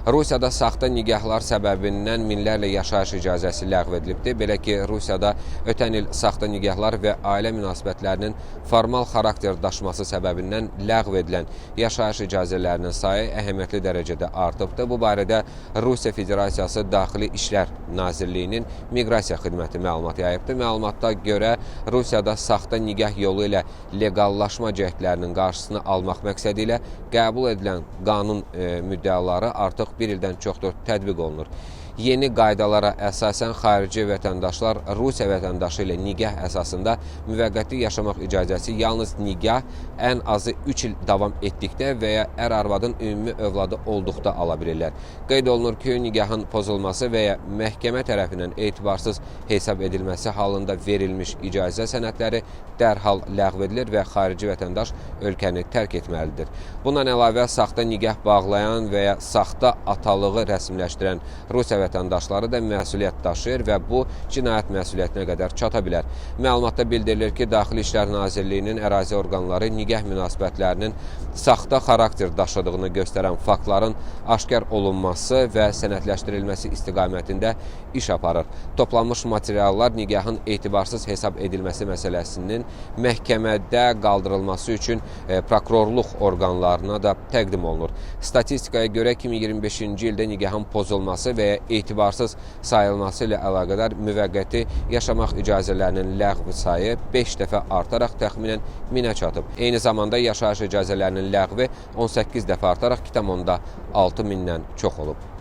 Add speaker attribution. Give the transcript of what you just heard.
Speaker 1: Rusiyada saxta nigahlar səbəbindən minlərlə yaşayış icazəsi ləğv edilibdir. Belə ki, Rusiyada ötən il saxta nigahlar və ailə münasibətlərinin formal xarakter daşıması səbəbindən ləğv edilən yaşayış icazələrinin sayı əhəmiyyətli dərəcədə artıbdır. Bu barədə Rusiya Federasiyası Daxili İşlər Nazirliyinin Miqrasiya xidməti məlumat yayıbdır. Məlumata görə Rusiyada saxta nigah yolu ilə leqallaşma cəhdlərinin qarşısını almaq məqsədi ilə qəbul edilən qanun müddəaları artıq bir ildən çoxdur tətbiq olunur. Yeni qaydalara əsasən xarici vətəndaşlar Rusiya vətəndaşı ilə nigah əsasında müvəqqəti yaşamaq icazəsi yalnız nigah ən azı 3 il davam etdikdə və ya ər-arvadın ümumi övladı olduqda ala bilirlər. Qeyd olunur ki, nigahın pozulması və ya məhkəmə tərəfindən etibarsız hesab edilməsi halında verilmiş icazə sənədləri dərhal ləğv edilir və xarici vətəndaş ölkəni tərk etməlidir. Bundan əlavə, saxta nigah bağlayan və ya saxta atalığı rəsmiləşdirən Rusiya vətəndaşları da məsuliyyət daşıyır və bu cinayət məsuliyyətinə qədər çata bilər. Məlumatda bildirilir ki, Daxili İşlər Nazirliyinin ərazi orqanları nigah münasibətlərinin saxta xarakter daşıdığını göstərən faktların aşkar olunması və sənədləşdirilməsi istiqamətində iş aparır. Toplanmış materiallar nigahın etibarsız hesab edilməsi məsələsinin məhkəmədə qaldırılması üçün prokurorluq orqanlarına da təqdim olunur. Statistikaya görə 2025-ci ildə nigahın pozulması və ya etibarsız sayılması ilə əlaqədar müvəqqəti yaşamaq icazələrinin ləğv sayı 5 dəfə artaraq təxminən 1000-ə çatıb. Eyni zamanda yaşayış icazələrinin ləğvi 18 dəfə artaraq 2,6 mindən çox olub.